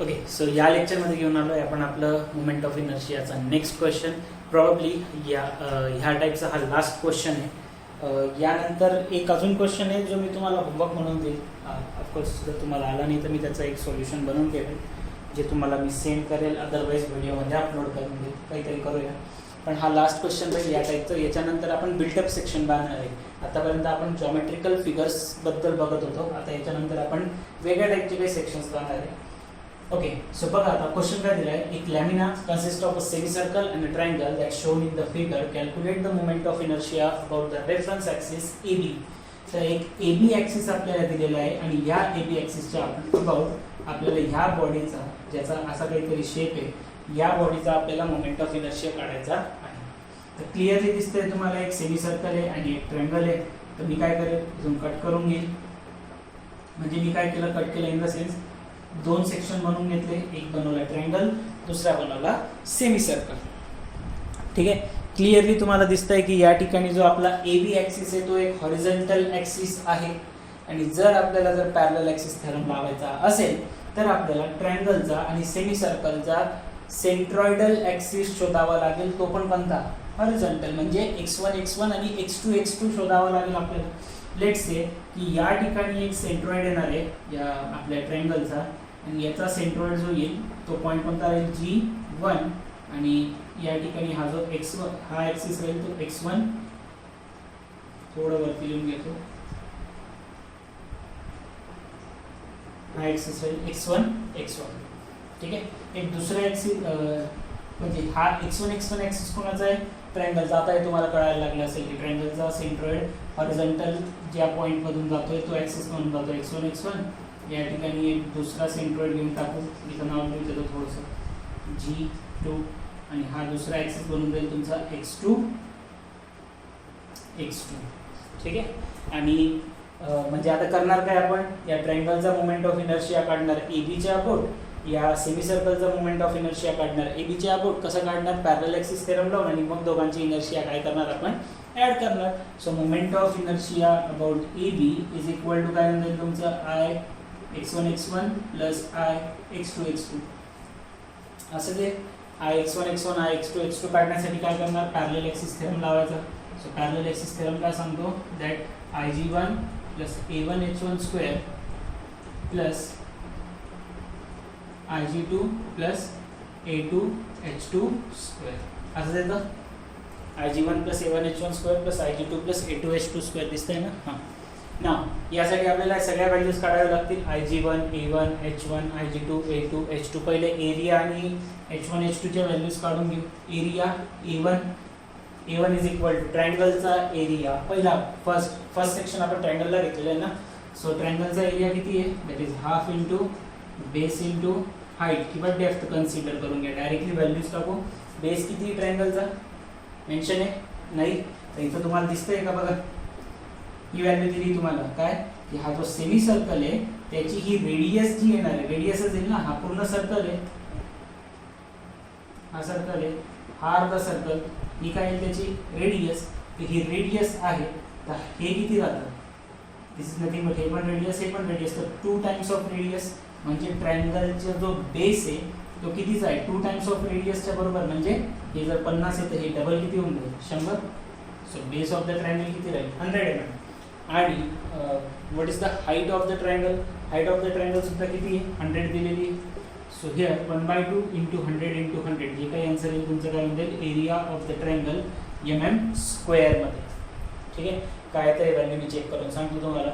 Okay, so या लेक्चरमध्ये घेऊन आलो आहे आपण आपलं मोमेंट ऑफ इनर्शियाचा नेक्स्ट क्वेश्चन. प्रॉब्ली ह्या टाईपचा हा लास्ट क्वेश्चन आहे. यानंतर एक अजून क्वेश्चन आहे जो मी तुम्हाला होमवर्क म्हणून देईल. ऑफकोर्स जर तुम्हाला आला नाही तर मी त्याचं एक सोल्युशन बनवून ठेवेल जे तुम्हाला मी सेंड करेल, अदरवाईज व्हिडिओमध्ये अपलोड करून देईल. काहीतरी करूया. पण हा लास्ट क्वेश्चन राहील या टाईपचं. याच्यानंतर आपण बिल्टअप सेक्शन पाहणार आहे. आतापर्यंत आपण जॉमेट्रिकल फिगर्सबद्दल बघत होतो. आता याच्यानंतर आपण वेगळ्या टाईपचे काही सेक्शन्स पाहणार आहे. ओके, सो बघा आता क्वेश्चन काय दिला आहे. एक lamina consist of a semicircle and a triangle that shown in the figure. Calculate the moment of inertia about the reference axis AB. तर एक AB ॲक्सिस आपल्याला दिलेला आहे आणि या AB ॲक्सिसच्या अबाउट आपल्याला ह्या बॉडीचा, ज्याचा असा काहीतरी शेप आहे, या बॉडीचा आपल्याला मोमेंट ऑफ इनर्शिया काढायचा आहे. तर क्लिअरली दिसतंय तुम्हाला एक सेमीसर्कल आहे आणि एक ट्रायंगल आहे. तर मी काय करेल, इथून कट करून घेईल. म्हणजे मी काय केलं, कट केलं इन द सेन्स दोन सेक्शन बनवून घेतले. एक बनवला ट्रायंगल, दुसरा बनवला सेमीसर्कल. ठीक आहे. क्लिअरली तुम्हाला दिसतंय की या ठिकाणी जो आपला AB ॲक्सिस आहे तो एक हॉरिझॉन्टल ॲक्सिस आहे आणि जर आपल्याला पॅरलल ॲक्सिस थेरम लावायचा असेल तर आपल्याला ट्रायंगलचा आणि सेमीसर्कलचा सेंट्रॉइडल ॲक्सिस शोधावा लागेल. तो पण कोणता, हॉरिझॉन्टल. म्हणजे x1 x1 आणि x2 x2 शोधावा लागेल आपल्याला. लेट्स से की या ठिकाणी एक सेंट्रॉइड येणार आहे या आपल्या ट्रायंगलचा आणि याचा सेंट्रॉइड जो येईल तो पॉईंट कोणता राहील, G1. आणि या ठिकाणी हा जो x1 हा ॲक्सिस राहील तो x1. थोडं वरती लिहून घेतो. हा ॲक्सिस राहील x1. ठीक आहे. एक दुसरा ॲक्सिस म्हणजे हा x1 ॲक्सिस कोणाचा आहे, ट्रायंगलचा. आता हे तुम्हाला कळायला लागलं असेल की ट्रायंगलचा सेंट्रॉइड हॉरिझॉन्टल ज्या पॉईंटमधून जातोय तो ॲक्सिस म्हणून जातो x1. या ठिकाणी एक दुसरा सेंट्रॉइड घेऊन टाकू. इथं नाव लिहून देतो थोडंसं, G2. आणि हा दुसरा ॲक्सिस बनून जाईल तुमचा x2. ठीक आहे. आणि म्हणजे आता करणार काय आपण, या ट्रायंगलचा मोमेंट ऑफ इनर्शिया काढणार ABच्या अबाउट, या सेमीसर्कलचा मोमेंट ऑफ इनर्शिया काढणार ABच्या अबाउट. कसं काढणार, पॅरलल ॲक्सिस थेरम लावून आणि मग दोघांची इनर्शिया काय करणार आपण, ॲड करणार. So moment of inertia about AB is equal to काय म्हणतात तुमचं I x1 x1 plus I x2 x2. असं ते I x1 x1 I x2 x2 काढण्यासाठी काय करणार, पॅरलल ॲक्सिस थेरम लावायचा. सो पॅरलल ॲक्सिस थेरम काय सांगतो, that IG1 plus A1 H1 square plus IG2 plus A2 H2 square असं देतं. IG1 plus A1 H1 square plus IG2 plus A2 H2 square दिसतंय ना. हां, ना यासाठी आपल्याला सगळ्या व्हॅल्यूज काढाव्या लागतील. IG1 A1 H1 IG2 A2 H2. पहिले एरिया आणि H1 H2च्या व्हॅल्यूज काढून घेऊ. Area A1 is equal to ट्रायंगलचा एरिया. पहिला फर्स्ट सेक्शन आपण ट्रायंगलला घेतलेलं आहे ना. सो ट्रायंगलचा एरिया किती आहे, that is half into base into height किंवा डेप्थ कन्सिडर करून घ्या. डायरेक्टली व्हॅल्यूज टाकू. बेस किती ट्रायंगलचा मेन्शन आहे नाही, तर इथं तुम्हाला दिसतंय का बघा, ही व्हॅल्यू दिली तुम्हाला. काय की हा जो सेमी सर्कल आहे त्याची ही रेडियस जी येणार आहे, रेडियसच येईल ना. हा पूर्ण सर्कल आहे, हा सर्कल आहे, हा अर्धा सर्कल, ही काय आहे त्याची रेडियस. ही रेडियस आहे. तर हे किती राहतं, दिस इज नथिंग बट हे पण रेडियस, हे पण रेडियस. तर 2 टाइम्स ऑफ रेडियस. म्हणजे ट्रायंगलचा जो बेस आहे तो कितीचा आहे, 2 टाइम्स ऑफ रेडियसच्या बरोबर. म्हणजे हे जर 50 आहे तर हे डबल किती होऊन जाईल, 100. So base of the triangle किती राहील, 100 mm. आणि what is the height of the triangle, height of the triangle सुद्धा किती आहे, 100 दिलेली आहे. सो हिअर 1/2 इंटू 100 इंटू 100 जे काही आन्सर येईल तुमचं काय म्हणेल, area of the triangle mm स्क्वेअरमध्ये. ठीक आहे. काय तर व्हॅल्यू मी चेक करून सांगतो तुम्हाला.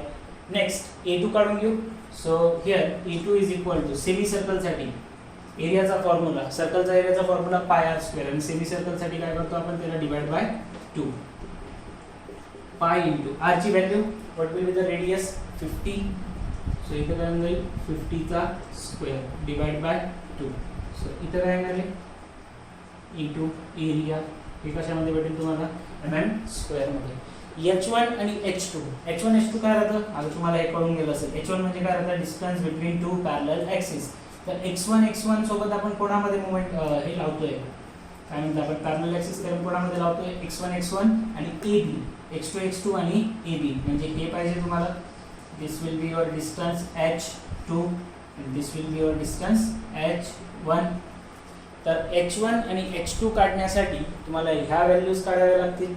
नेक्स्ट A2 काढून घेऊ. So here A2 is equal to semi सर्कलसाठी एरियाचा फॉर्म्युला, सर्कलचा एरियाचा फॉर्म्युला πr स्क्वेअर. आणि सेमी सर्कलसाठी काय करतो आपण, त्याला divide by 2. Pi into R ची value, what will be the radius, 50. So इथं काय होईल, 50चा स्क्वेअर डिवाइड बाय 2. सो इथं काय येणार आहे, इंटू एरिया. हे कशामध्ये भेटेल तुम्हाला, mm स्क्वेअरमध्ये. H1 आणि H2. H1 H2 काय राहतं, आता तुम्हाला हे कळून गेलं असेल. H1 म्हणजे काय राहतं, डिस्टन्स बिटवीन 2 पॅरलल ॲक्सिस. तर x1 सोबत आपण कोणामध्ये मोमेंट हे लावतोय, काय म्हणतो आपण, पॅरलल ॲक्सिस थेरम कोणामध्ये लावतोय, x1 आणि AB, x2 आणि AB. म्हणजे हे पाहिजे तुम्हाला, this will be your distance H2 and this will be your distance h1. तर h1 आणि h2 काढण्यासाठी तुम्हाला ह्या व्हॅल्यूज काढाव्या लागतील.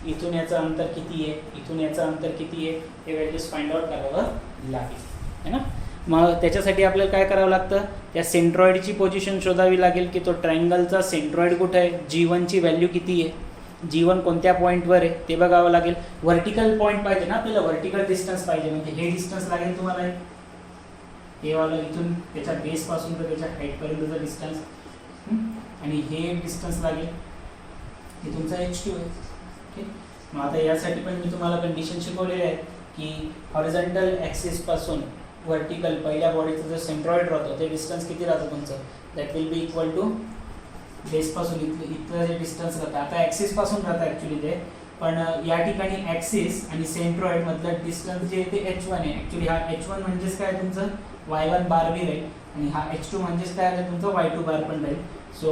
इथून याचं अंतर किती आहे, इथून याचं अंतर किती आहे, हे व्हॅल्यूज फाइंड आउट करावं लागेल है ना. मग त्याच्यासाठी आपल्याला काय करावं लागतं, त्या सेंट्रॉइडची पोझिशन शोधावी लागेल की तो ट्रायंगलचा सेंट्रॉइड कुठं आहे, G1ची व्हॅल्यू किती आहे, G1 कोणत्या पॉईंटवर आहे ते बघावं लागेल. व्हर्टिकल पॉईंट पाहिजे ना आपल्याला, व्हर्टिकल डिस्टन्स पाहिजे, म्हणजे हे डिस्टन्स लागेल तुम्हाला, हे वाला इथून त्याच्या बेसपासून तर त्याच्या हाईटपर्यंतचा डिस्टन्स, आणि हे डिस्टन्स लागेल, हे तुमचा h2 आहे. ओके, मग आता यासाठी पण मी तुम्हाला कंडिशन शिकवलेले आहेत की हॉरिझॉन्टल ॲक्सिस पासून व्हर्टिकल पहिल्या बॉडीचा जो सेंट्रॉइड राहतो ते डिस्टन्स किती राहतं तुमचं, that will be equal to बेसपासून इथलं जे डिस्टन्स राहतं, आता ॲक्सिसपासून राहतं ॲक्च्युली ते, पण या ठिकाणी ॲक्सिस आणि सेंट्रॉइड मधलं डिस्टन्स जे आहे ते h1 आहे. ॲक्च्युली हा h1 म्हणजेच काय तुमचं y1 बार बी राहील, आणि हा h2 म्हणजेच काय आहे तुमचं y2 बार पण राहील. सो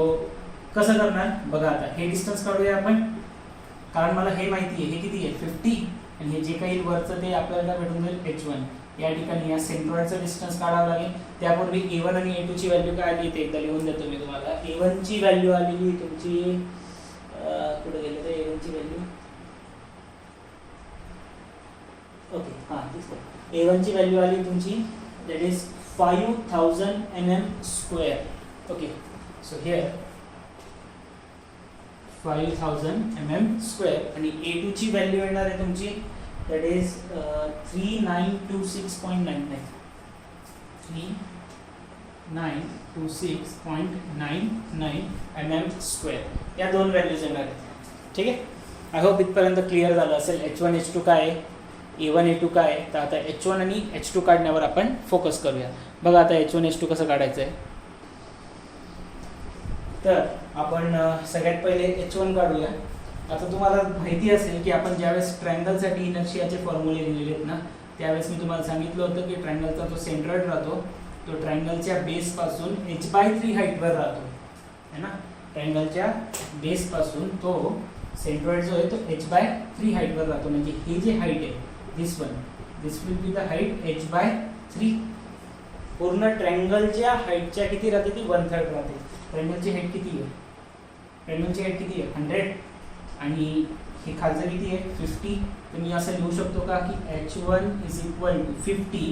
कसं करणार बघा, आता हे डिस्टन्स काढूया आपण, कारण मला हे माहिती आहे हे किती आहे 50, आणि हे जे काही वरचं ते आपल्याला भेटून जाईल h1. या ठिकाणी या सेंट्रॉइडचं डिस्टन्स काढावं लागेल. त्यापूर्वी a1 आणि a2 ची व्हॅल्यू काय आली ते एकदा लिहून देतो मी तुम्हाला. a1 ची व्हॅल्यू आलेली तुमची, कुठे गेले ते a1 ची व्हॅल्यू, ओके हां ठीक आहे, a1 ची व्हॅल्यू आली तुमची that is 5000 mm². Okay, so here 5000 mm², आणि a2 ची व्हॅल्यू येणार आहे तुमची that is 3926.99 3926.99 mm². या दोन व्हॅल्यूज येणार आहेत. ठीक आहे, आय होप इथपर्यंत क्लिअर झालं असेल h1 h2 काय आहे, a1 a2 काय आहे. तर आता h1 आणि h2 काढण्यावर आपण फोकस करूया. बघा आता h1 h2 कसं काढायचं आहे. तर आपण सगळ्यात पहिले h1 काढूया. आता तुम्हाला माहिती असेल की आपण ज्यावेळेस ट्रायंगलसाठी इनर्शियाचे फॉर्म्युले लिहिलेले आहेत ना, त्यावेळेस मी तुम्हाला सांगितलं होतं की ट्रायंगलचा जो सेंट्रॉइड राहतो तो ट्रायंगलच्या बेसपासून h/3 हाईटवर राहतो है ना. ट्रायंगलच्या बेसपासून तो सेंट्रॉइड जो आहे तो h/3 हाईटवर राहतो, म्हणजे हे जे हाईट आहे this will be the height h/3. पूर्ण ट्रायंगलच्या हाईटच्या किती राहते ती 1/3 राहते. ट्रायंगलची हाईट किती आहे, ट्रायंगलची हाईट किती आहे 100, आणि हे खालचं किती आहे 50. तर मी असं लिहू शकतो का की h1 इज इक्वल टू 50,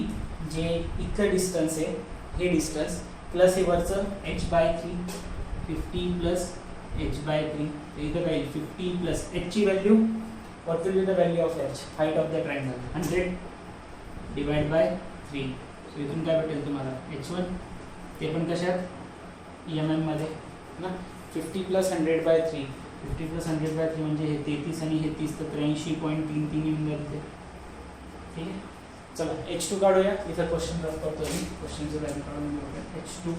जे इथलं डिस्टन्स आहे हे डिस्टन्स, प्लस हे वरचं h/3, 50 प्लस h/3. तर इथं काय 50 प्लस h ची value, what will be the value of h, height of the triangle 100 divide by 3. So इथून काय भेटेल तुम्हाला h1, ते पण कशात mm मध्ये ना. 50 प्लस 100/3, 50 प्लस 100/3 म्हणजे हे 33 आणि हे 30, तर 83.33 येऊन जाते. ठीक आहे, चला h2 काढूया. इथं क्वेश्चन रफ करतो मी, क्वेश्चनचं व्हॅल्यू काढून घेऊया h2.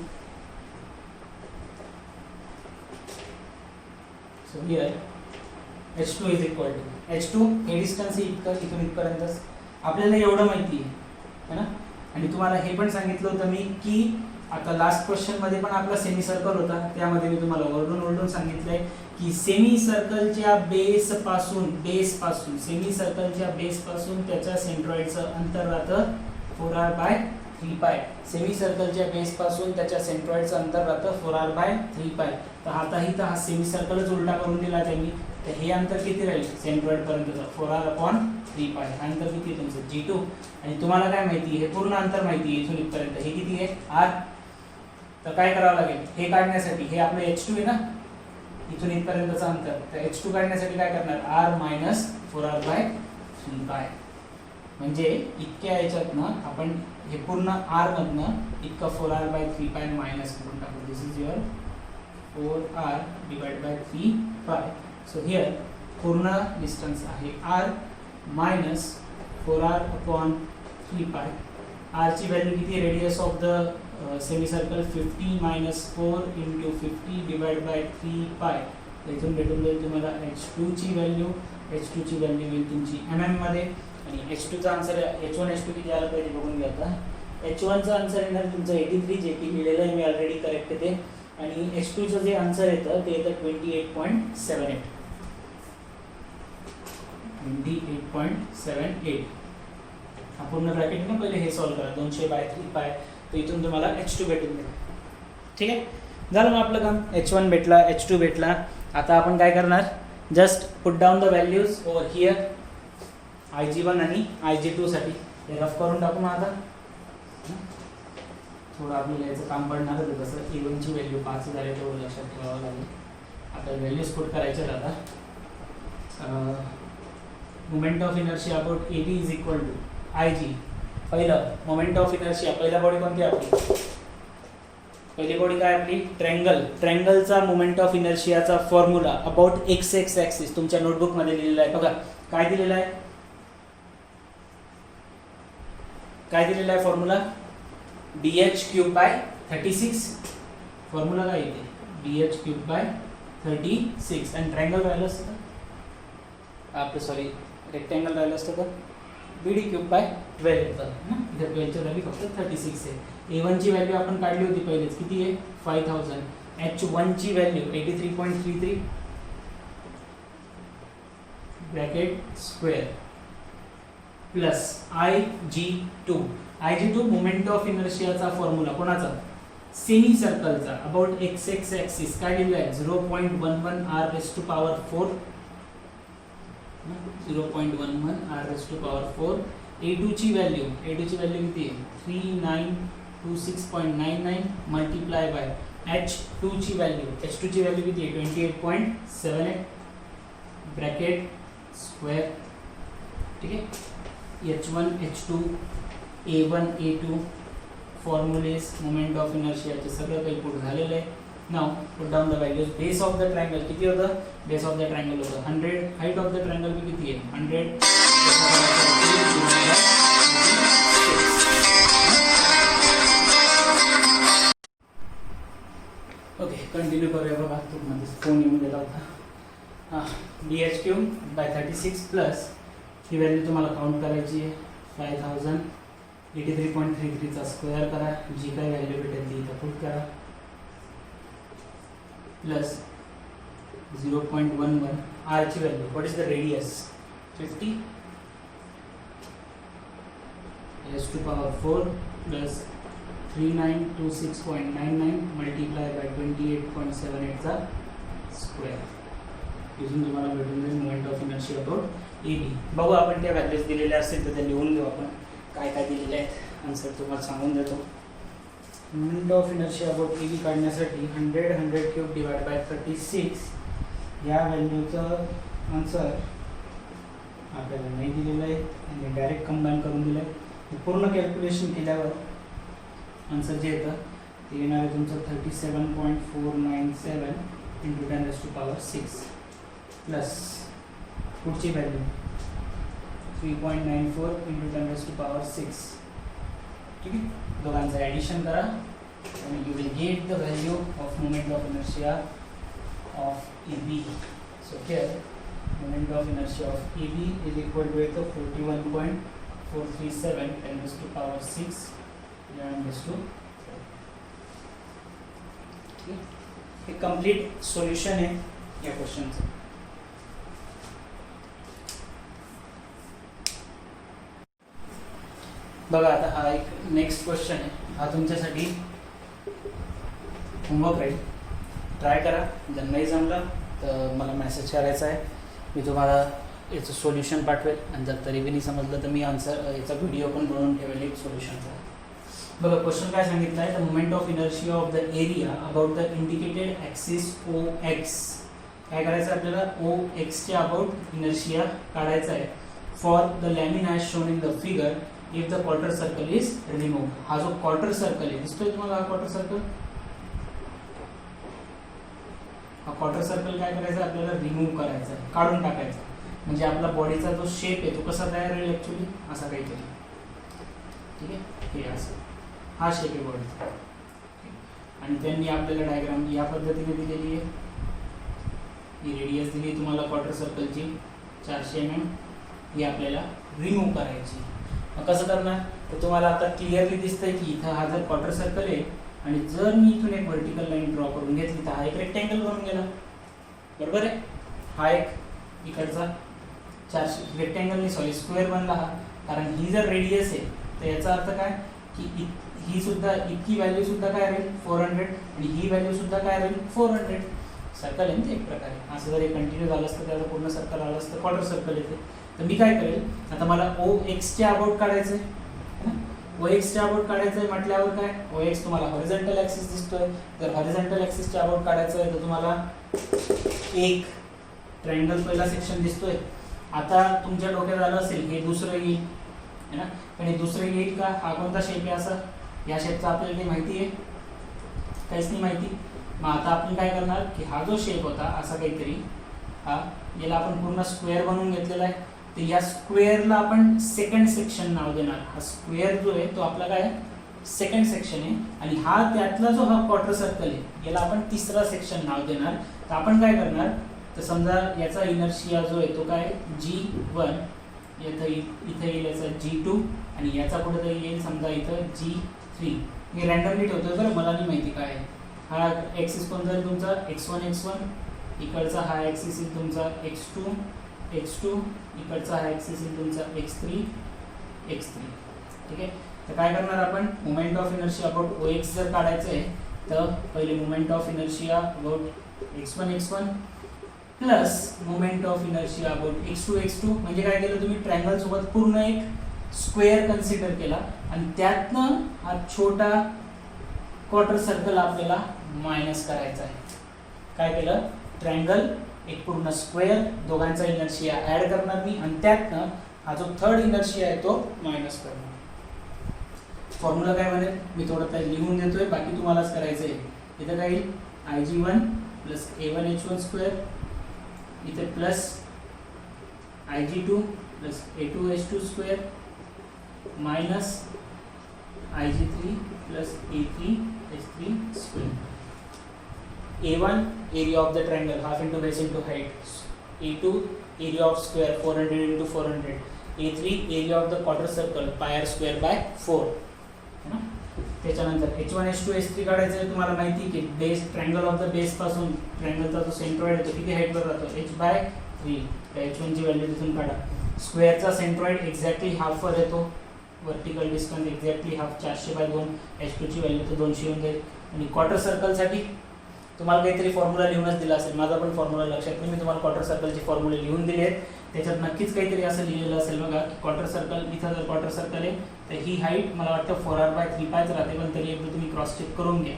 So here h2 is equal to h2, हे डिस्टन्स इतकं इथून इथपर्यंतच आपल्याला एवढं माहिती आहे ना. आणि तुम्हाला हे पण सांगितलं होतं मी की आता लास्ट क्वेश्चनमध्ये पण आपला सेमी सर्कल होता, त्यामध्ये मी तुम्हाला ओरडून सांगितलंय की सेमी सर्कलच्या सेमी सर्कलच्या बेसपासून त्याच्या सेंट्रॉइडचं अंतर राहतं 4r/3π. सेमी सर्कलच्या बेसपासून त्याच्या सेंट्रॉइडचं अंतर राहतं 4r/3π. तर आता इथं हा सेमी सर्कलच उलटा करून दिला त्यांनी, तर हे अंतर किती राहील सेंट्रॉइडपर्यंतचं 4r/3π. हा अंतर किती आहे तुमचं G2, आणि तुम्हाला काय माहिती आहे, हे पूर्ण अंतर माहिती आहे इथून इथपर्यंत, हे किती आहे r. तर काय करावं लागेल हे काढण्यासाठी, हे आपलं h2 आहे ना इथून इथपर्यंतचं अंतर, तर h2 काढण्यासाठी काय करणार r मायनस 4r/3π. म्हणजे इतक्या याच्यातनं आपण हे पूर्ण r मधनं इतकं 4r/3π मायनस करून टाकू. This is your 4r divide by 3π. So here पूर्ण डिस्टन्स आहे r मायनस 4r/3π. r ची व्हॅल्यू किती, radius of the semi circle 50 minus 4 into 50 divide by 3π. इथून भेटून जाईल तुम्हाला h2 ची व्हॅल्यू. h2 ची व्हॅल्यू येईल तुमची mm मध्ये, आणि h2 चा आन्सर h1 h2 किती आला पाहिजे बघून घ्या. आता h1 चा आन्सर येणार तुमचं 83, जे की लिहिलेलं आहे मी ऑलरेडी करेक्ट आहे ते, आणि h2 चं जे आन्सर येतं ते येतं 28.78. 28.78. हा पूर्ण ब्रॅकेट ना पहिले हे सॉल्व करा 200/3 पाय, तर इथून तुम्हाला H2 भेटून जाईल. ठीक आहे, झालं मग आपलं काम. H1 भेटला, H2 भेटला. आता आपण काय करणार, just put down the values over here Ig1 आणि Ig2 साठी. हे रफ करून टाकू मग आता. थोडं आपल्याला याचं काम पडणार होतं, जसं A1 ची व्हॅल्यू 5000 आहे तेवढं लक्षात ठेवावं लागेल. आपल्याला व्हॅल्यूज पुट करायचे आता. Moment of inertia about AB is equal to Ig. पहिलं मोमेंट ऑफ इनर्शिया, पहिला बॉडी कोणती आपली, पहिली बॉडी काय आपली, ट्रँगल. ट्रँगलचा मोमेंट ऑफ इनर्शियाचा फॉर्म्युला अबाउट एक्स ॲक्सिस तुमच्या नोटबुकमध्ये लिहिलेला आहे. बघा काय दिलेला आहे, काय दिलेला आहे फॉर्म्युला, dh³/36. फॉर्म्युला काय येते, dh³/36. आणि ट्रँगल राहिलं असतं आपलं, सॉरी रेक्टँगल राहिलं असतं तर bd³/12 येतं ना. इथे 12ची व्हॅल्यू फक्त 36 आहे. A1 ची व्हॅल्यू आपण काढली होती पहिलेच, किती आहे 5000. H1 ची value 83.33 bracket square plus Ig2 moment of इनर्शियाचा फॉर्म्युला कोणाचा, सेमी सर्कलचा अबाउट एक्स ॲक्सिस काय दिलेला आहे 0.11 r⁴. 0.11 r⁴. A2 ची व्हॅल्यू किती आहे 3926.99 मल्टिप्लाय बाय H2 ची व्हॅल्यू किती आहे 28.78 ब्रॅकेट स्क्वेअर. ठीक आहे, H1 H2 A1 A2 formulas moment of इनर्शियाचे सगळं काही पुट झालेलं आहे. Now put down the values. Base of the triangle किती होतं, बेस ऑफ द ट्रायंगल होतं 100. हाईट ऑफ द ट्रायंगल किती आहे 100. ओके, कंटिन्यू करूया. बघा तुम्हाला फोन येऊन गेला होता. dh³/36 प्लस ही व्हॅल्यू तुम्हाला काउंट करायची आहे 5000. 83.33 चा स्क्वेअर करा, जी काही व्हॅल्यू भेटेल ती इथं पुट करा, प्लस 0.11 r ची value, what is the radius 50 s⁴ plus 3926.99 multiply by 28.78 चा स्क्वेअर. इथून तुम्हाला भेटून जाईल moment of inertia about AB. बघू आपण त्या व्हॅल्यूज दिलेल्या असतील तर त्या लिहून घेऊ आपण, काय काय दिलेले आहेत. आन्सर तुम्हाला सांगून देतो. Moment of inertia about AB काढण्यासाठी 100/36 या व्हॅल्यूचं आन्सर आपल्याला नाही दिलेलं आहे आणि डायरेक्ट कंबाईन करून दिलं आहे. पूर्ण कॅल्क्युलेशन केल्यावर आन्सर जे येतं ते येणार आहे तुमचं 37.497 × 10⁶ प्लस पुढची व्हॅल्यू 3.94 × 10⁶. ठीक आहे, दोघांचं ॲडिशन करा आणि you will get the value of moment of inertia of AB. So here moment of inertia of AB is equal to येतो 41.437 10⁶ हे कंप्लीट सोल्युशन आहे या क्वेश्चनचं. बघा आता हा एक नेक्स्ट क्वेश्चन आहे, हा तुमच्यासाठी होमवर्क राहील. ट्राय करा, जर नाही जमलं तर मला मेसेज करायचा आहे, मी तुम्हाला याचं सोल्युशन पाठवेल. आणि जर तरी बी नाही समजलं तर मी याचा व्हिडिओ पण बनवून ठेवेल एक सोल्युशनचा. बघा क्वेश्चन काय सांगितलं आहे, the moment of inertia of the area about the indicated axis OX. काय करायचं आपल्याला, OXच्या अबाउट इनर्शिया काढायचा आहे for the lamina as shown in the figure if the quarter circle is removed. हा जो क्वार्टर सर्कल आहे दिसतोय तुम्हाला, हा क्वार्टर सर्कल, हा क्वार्टर सर्कल काय करायचं आपल्याला रिमूव्ह करायचा आहे, काढून टाकायचा. म्हणजे आपला बॉडीचा जो शेप आहे तो कसा तयार होईल ॲक्च्युली असा काहीतरी. ठीक आहे, हे असं हा शेप आहे बॉडीचा. आणि त्यांनी आपल्याला डायग्राम या पद्धतीने दिलेली आहे. ही रेडियस दिली तुम्हाला क्वार्टर सर्कलची 400 mm. ही आपल्याला रिमूव्ह करायची. मग कसं करणार तर तुम्हाला आता क्लिअरली दिसतंय की इथं हा जर क्वार्टर सर्कल आहे आणि जर मी इथून एक व्हर्टिकल लाईन ड्रॉ करून घेतली तर हा एक रेक्टँगल बनून गेला, बरोबर आहे. हा एक इकडचा 400 रेक्टँगल नाही, सॉरी स्क्वेअर बनला हा. कारण ही जर रेडियस आहे तर याचा अर्थ काय की ही सुद्धा इतकी व्हॅल्यू सुद्धा काय राहील 400 आणि ही व्हॅल्यू सुद्धा काय राहील 400. सर्कल आहे ना एक प्रकारे. असं जर कंटिन्यू झालं असतं त्याचं पूर्ण सर्कल आलं असतं क्वार्टर सर्कल येते. तर मी काय करेल आता मला OX च्या अबाउट काढायचं आहे. OX च्या अबाउट काढायचं आहे म्हटल्यावर काय OX तुम्हाला हॉरिझॉन्टल ॲक्सिस दिसतोय. तर हॉरिझॉन्टल ॲक्सिसच्या अबाउट काढायचं आहे तर तुम्हाला एक ट्रायंगल पहिला सेक्शन दिसतोय. आता तुमच्या डोक्यात आलं असेल हे दुसरं येईल है ना, पण हे दुसरं येईल का? हा कोणता शेप आहे असा? या शेपचा आपल्याला काही माहिती आहे? काहीच नाही माहिती. मग आता आपण काय करणार की हा जो शेप होता असा काहीतरी, हा याला आपण पूर्ण स्क्वेअर बनवून घेतलेला आहे. तर या स्क्वेअरला आपण सेकंड सेक्शन नाव देणार. हा स्क्वेअर जो आहे तो आपला काय सेकंड सेक्शन आहे आणि हा त्यातला जो हा क्वार्टर सर्कल आहे याला आपण तिसरा सेक्शन नाव देणार. तर आपण काय करणार तर समजा याचा इनर्शिया जो आहे तो काय G1, इथं येईल याचा G2 आणि याचा कुठेतरी येईल समजा इथं G3. मी रँडमली ठेवतोय बरं, मला नाही माहिती काय आहे. हा ॲक्सिस कोणता आहे तुमचा x1, इकडचा हा ॲक्सिस आहे तुमचा x2, इकडचा हा ॲक्सिस आहे तुमचा x3. ठीक आहे. तर काय करणार आपण moment of inertia about OX जर काढायचं आहे तर पहिले moment of inertia about x1 plus moment of inertia about x2 म्हणजे काय केलं तुम्ही ट्रायंगल सोबत पूर्ण एक स्क्वेअर कन्सिडर केला आणि त्यातनं हा छोटा क्वार्टर सर्कल आपल्याला मायनस करायचा आहे. काय केलं ट्रायंगल एक पूर्ण स्क्वेअर दोघांचा इनर्शिया ॲड करणार मी आणि त्यातनं हा जो थर्ड इनर्शिया आहे तो मायनस करणार. फॉर्म्युला काय बनेल मी थोडं काही लिहून देतोय, बाकी तुम्हालाच करायचं आहे. इथं काय येईल Ig1 प्लस A1H1 स्क्वेअर, इथे plus Ig2 plus A2H2 square minus Ig3 plus A3H3 square. A1 area of the triangle half into base into height, A2 area of square 400 into 400, A3 area of the quarter circle pi r square by 4 है ना. त्याच्यानंतर H1 H2 H3 काढायचं आहे. तुम्हाला माहिती आहे की base triangle of the base पासून ट्रायंगलचा जो सेंट्रॉइड आहे तो किती हाईटवर राहतो h/3. तर H1 ची व्हॅल्यू तिथून काढा. स्क्वेअरचा सेंट्रॉइड एक्झॅक्टली हाफवर येतो. Vertical distance exactly half 400/2. H2 ची व्हॅल्यू तर 200 येऊन जाईल. आणि क्वार्टर सर्कलसाठी तुम्हाला काहीतरी फॉर्म्युला लिहूनच दिला असेल. माझा पण फॉर्म्युला लक्षात नाही. मी तुम्हाला क्वार्टर सर्कलचे फॉर्म्युले लिहून दिले आहेत. त्याच्यात नक्कीच काहीतरी असं लिहिलेलं असेल बघा की क्वार्टर सर्कल, इथं जर क्वार्टर सर्कल आहे तर ही हाईट मला वाटतं 4r/3π राहते, पण तरी एकदा तुम्ही क्रॉस चेक करून घ्या.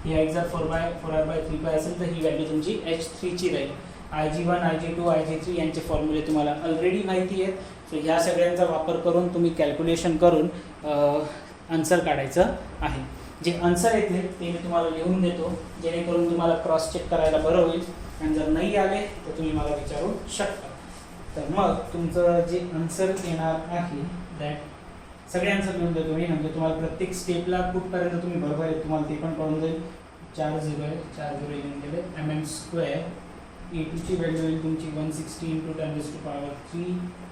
ही हाईट जर 4r/3π असेल तर ही व्हॅल्यू तुमची H3 ची राहील. Ig1, Ig2, Ig3 यांचे फॉर्म्युले तुम्हाला ऑलरेडी माहिती आहेत. सो ह्या सगळ्यांचा वापर करून तुम्ही कॅल्क्युलेशन करून आन्सर काढायचं आहे. जे आन्सर येते ते मी तुम्हाला लिहून देतो जेणेकरून तुम्हाला क्रॉस चेक करायला बरं होईल. आणि जर नाही आले तर तुम्ही मला विचारू शकता. तर मग तुमचं जे आन्सर येणार आहे दॅट सगळे आन्सर लिहून देतो मी, म्हणजे तुम्हाला प्रत्येक स्टेपला कुठपर्यंत तुम्ही बरोबर आहे तुम्हाला ते पण कळून जाईल. 4 0 आहे, 4 0 लिहून गेले. mm². A2 ची व्हॅल्यू येईल तुमची 160 × 10⁻³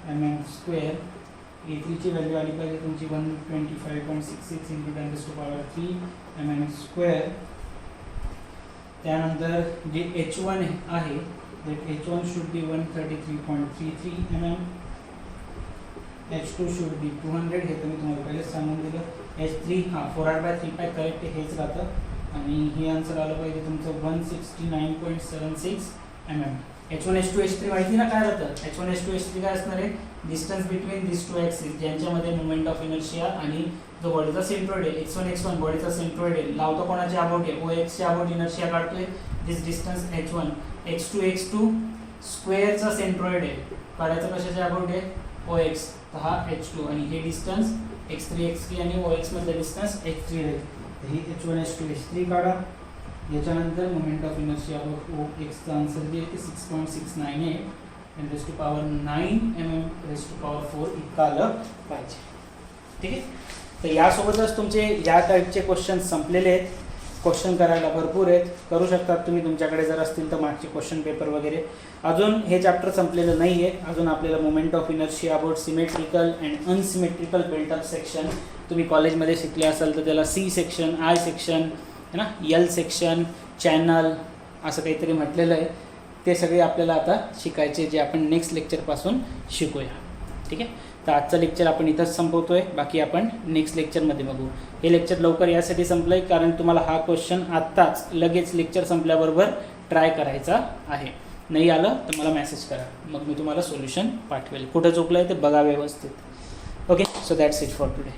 mm². A3 ची व्हॅल्यू आली पाहिजे तुमची 125.66 × 10⁻³ mm². त्यानंतर जे H1 आहे that H1 should be 133.33 mm, H2 should be 200. हे तर मी तुम्हाला पहिले सांगून दिलं. H3 हा 4r/3π करेक्ट हेच राहतं आणि हे आन्सर आलं पाहिजे तुमचं 169.76 mm. H1 H2 H3 माहिती ना काय राहतं. H1 H2 H3 काय असणार आहे distance between this two axis ज्यांच्यामध्ये मुवमेंट ऑफ इनर्शिया आणि जो बॉडीचा सेंट्रॉइड आहे x1 बॉडीचा सेंट्रॉइड आहे लावतो कोणाच्या अबाउट आहे OX च्या अबाउट इनर्शिया काढतोय दिस डिस्टन्स H1. x2 स्क्वेअरचा सेंट्रॉइड आहे काढायचं कशाच्या अबाउट आहे OX, तर हा H2 आणि हे डिस्टन्स x3 आणि OX मधलं डिस्टन्स H3 आहे. ही H1 H2 H3 काढा. याच्यानंतर मोमेंट ऑफ इनर्शिया अबाउट OXचा आन्सर जे आहे ते 6.698 10⁻⁹ mm⁴ इतकं आलं पाहिजे. ठीक आहे. तर यासोबतच तुमचे या टाईपचे क्वेश्चन संपलेले आहेत. क्वेश्चन करायला भरपूर आहेत, करू शकतात तुम्ही तुमच्याकडे जर असतील तर मागचे क्वेश्चन पेपर वगैरे. अजून हे चॅप्टर संपलेलं नाही आहे. अजून आपल्याला moment of inertia about symmetrical and unsymmetrical built up section तुम्ही कॉलेजमध्ये शिकले असाल तर त्याला C सेक्शन, I सेक्शन है ना, L सेक्शन, चॅनल असं काहीतरी म्हटलेलं आहे. ते सगळे आपल्याला आता शिकायचे जे आपण नेक्स्ट लेक्चरपासून शिकूया. ठीक आहे. तर आजचं लेक्चर आपण इथंच संपवतोय. बाकी आपण नेक्स्ट लेक्चरमध्ये बघू. हे लेक्चर लवकर यासाठी संपलं आहे कारण तुम्हाला हा क्वेश्चन आत्ताच लगेच लेक्चर संपल्याबरोबर ट्राय करायचा आहे. नाही आलं तर मला मेसेज करा, मग मी तुम्हाला सोल्युशन पाठवेल. कुठं चुकलं आहे ते बघा व्यवस्थित. Okay, so that's it for today.